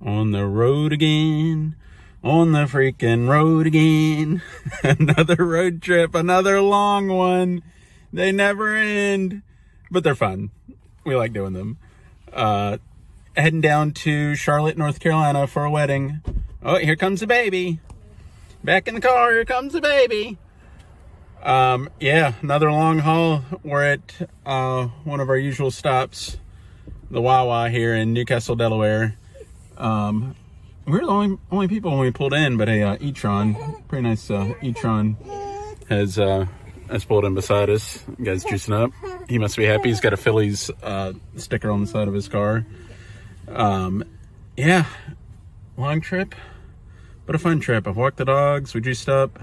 On the road again. On the freaking road again. Another road trip, another long one. They never end, but they're fun. We like doing them. Heading down to Charlotte, North Carolina for a wedding. Oh, here comes the baby. Back in the car, here comes the baby. Yeah, another long haul. We're at one of our usual stops, the Wawa here in Newcastle, Delaware. We're the only people when we pulled in, but a e-tron, pretty nice e-tron has pulled in beside us. The guy's juicing up. He must be happy. He's got a Phillies sticker on the side of his car. Yeah, long trip, but a fun trip. I've walked the dogs, we juiced up.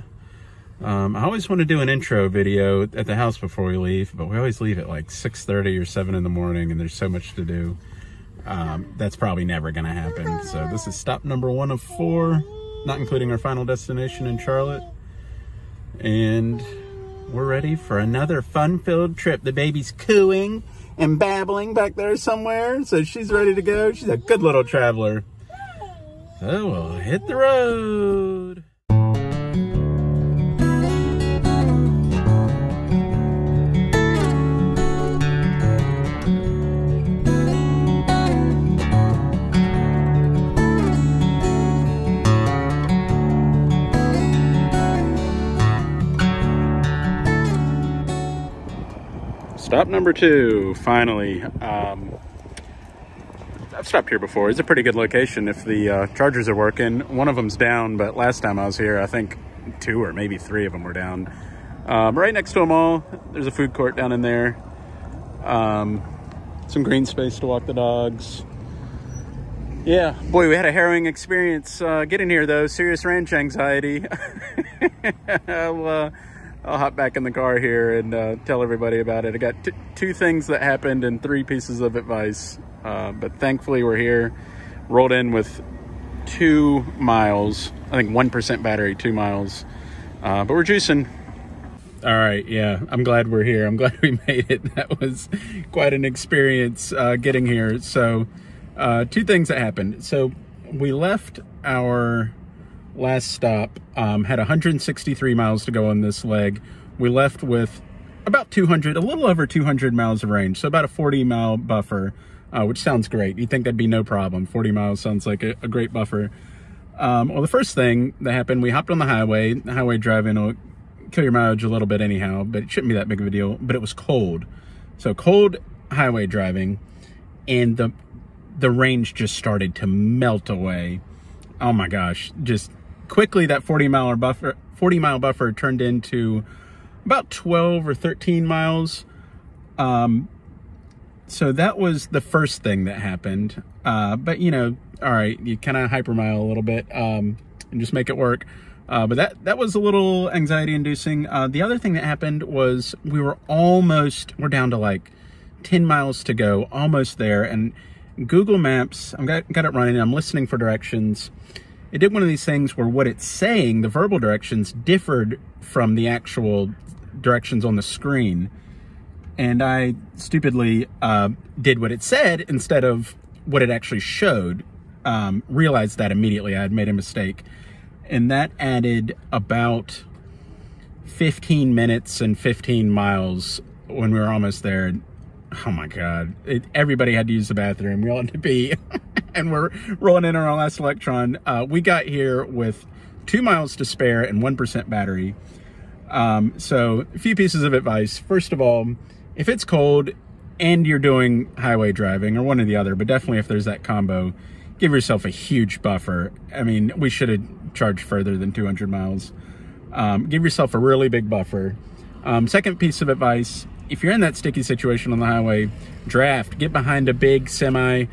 I always want to do an intro video at the house before we leave, but we always leave at like 6:30 or 7 in the morning, and there's so much to do. That's probably never going to happen. So this is stop number 1 of 4, not including our final destination in Charlotte. And we're ready for another fun-filled trip. The baby's cooing and babbling back there somewhere, so she's ready to go. She's a good little traveler. So we'll hit the road. Stop number 2, finally. I've stopped here before. It's a pretty good location if the chargers are working. One of them's down, but last time I was here, I think 2 or maybe 3 of them were down. Right next to them all, there's a food court down in there. Some green space to walk the dogs. Yeah, boy, we had a harrowing experience getting here, though. Serious ranch anxiety. I'll hop back in the car here and tell everybody about it. I got 2 things that happened and 3 pieces of advice. But thankfully we're here, rolled in with 2 miles. I think 1% battery, 2 miles. But we're juicing. All right, yeah, I'm glad we're here. I'm glad we made it. That was quite an experience getting here. So 2 things that happened. So we left our last stop, had 163 miles to go on this leg. We left with about 200, a little over 200 miles of range, so about a 40-mile buffer, which sounds great. You'd think that'd be no problem. 40 miles sounds like a great buffer. Well, the first thing that happened, we hopped on the highway. The highway driving will kill your mileage a little bit anyhow, but it shouldn't be that big of a deal. But it was cold. So cold highway driving, and the range just started to melt away. Oh my gosh, just quickly that 40-mile buffer turned into about 12 or 13 miles. So that was the first thing that happened. But you know, all right, you kind of hypermile a little bit and just make it work. But that was a little anxiety inducing. The other thing that happened was we're down to like 10 miles to go, almost there. And Google Maps, I've got it running, I'm listening for directions. It did one of these things where what it's saying, the verbal directions, differed from the actual directions on the screen. And I stupidly did what it said instead of what it actually showed. Realized that immediately I had made a mistake. And that added about 15 minutes and 15 miles when we were almost there. Oh my God. Everybody had to use the bathroom. We all had to pee. And we're rolling in on our last Electron. We got here with 2 miles to spare and 1% battery. So a few pieces of advice. First of all, if it's cold and you're doing highway driving, or one or the other, but definitely if there's that combo, give yourself a huge buffer. I mean, we should have charged further than 200 miles. Give yourself a really big buffer. Second piece of advice, if you're in that sticky situation on the highway, draft, get behind a big semi.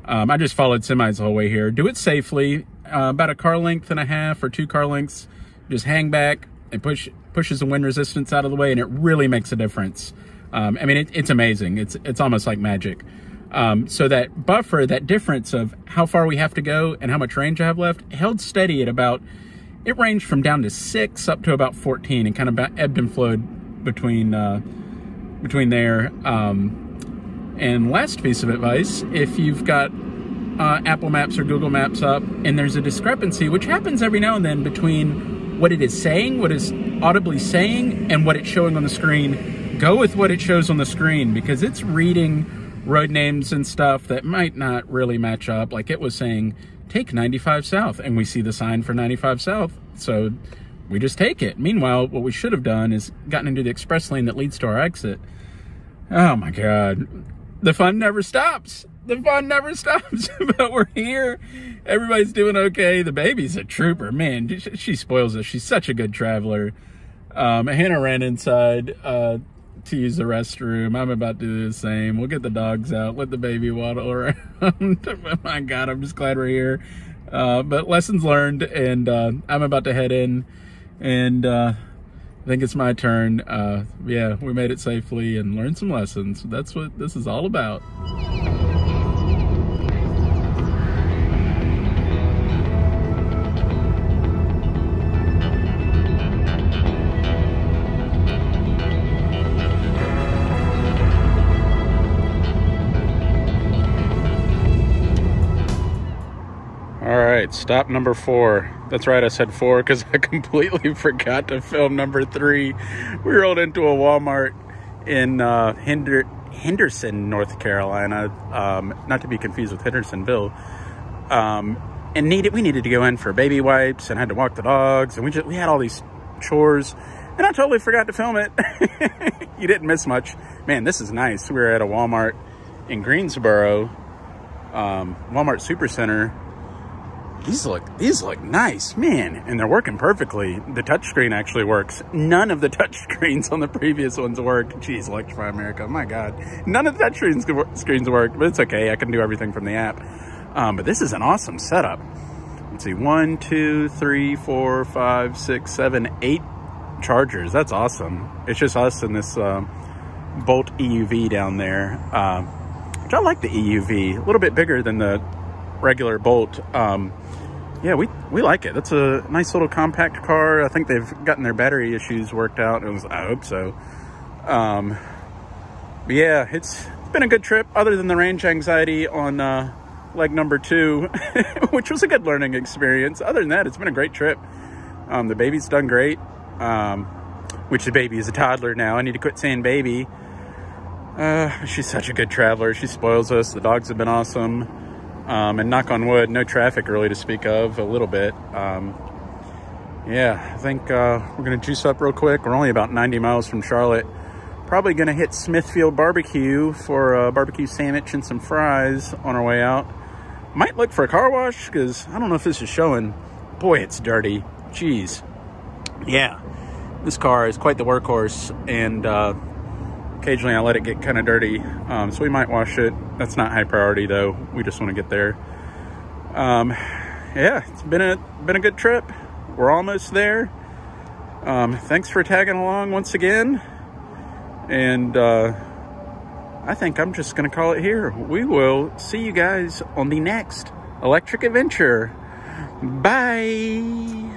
I just followed semis the whole way here. Do it safely, about a car length and a half or 2 car lengths. Just hang back and pushes the wind resistance out of the way, and it really makes a difference. I mean, it's amazing. It's almost like magic. So that buffer, that difference of how far we have to go and how much range I have left, held steady at about, it ranged from down to 6 up to about 14, and kind of ebbed and flowed between there. And last piece of advice, if you've got Apple Maps or Google Maps up, and there's a discrepancy, which happens every now and then, between what it is saying, what it's audibly saying, and what it's showing on the screen. Go with what it shows on the screen, because it's reading road names and stuff that might not really match up. Like it was saying, take 95 South, and we see the sign for 95 South, so we just take it. Meanwhile, what we should have done is gotten into the express lane that leads to our exit. Oh my God. The fun never stops. The fun never stops. But we're here. Everybody's doing okay. The baby's a trooper. Man, she spoils us. She's such a good traveler. Hannah ran inside to use the restroom. I'm about to do the same. We'll get the dogs out, let the baby waddle around. Oh my God, I'm just glad we're here. But lessons learned, and I'm about to head in, and I think it's my turn. Yeah, we made it safely and learned some lessons. That's what this is all about. All right, stop number 4. That's right, I said 4 because I completely forgot to film number 3. We rolled into a Walmart in Henderson, North Carolina, not to be confused with Hendersonville, and we needed to go in for baby wipes and had to walk the dogs, and we had all these chores, and I totally forgot to film it. You didn't miss much. Man, this is nice. We were at a Walmart in Greensboro, Walmart Supercenter. These look nice, man, and they're working perfectly. The touchscreen actually works. None of the touchscreens on the previous ones worked. Jeez, Electrify America, my God. None of the touchscreens worked, but it's okay. I can do everything from the app. But this is an awesome setup. Let's see, 1, 2, 3, 4, 5, 6, 7, 8 chargers. That's awesome. It's just us and this Bolt EUV down there. Which I like the EUV. A little bit bigger than the regular Bolt. Yeah, we like it. That's a nice little compact car. I think they've gotten their battery issues worked out. I hope so. But yeah, it's been a good trip, other than the range anxiety on leg number 2, which was a good learning experience. Other than that, it's been a great trip. The baby's done great, which the baby is a toddler now. I need to quit saying baby. She's such a good traveler. She spoils us. The dogs have been awesome. And knock on wood, no traffic really to speak of, a little bit. Yeah, I think we're going to juice up real quick. We're only about 90 miles from Charlotte. Probably going to hit Smithfield Barbecue for a barbecue sandwich and some fries on our way out. Might look for a car wash, because I don't know if this is showing. Boy, it's dirty. Jeez. Yeah, this car is quite the workhorse, and occasionally I let it get kind of dirty, so we might wash it. That's not high priority though. We just want to get there. Yeah, it's been a good trip. We're almost there. Thanks for tagging along once again, and I think I'm just gonna call it here. We will see you guys on the next electric adventure. Bye.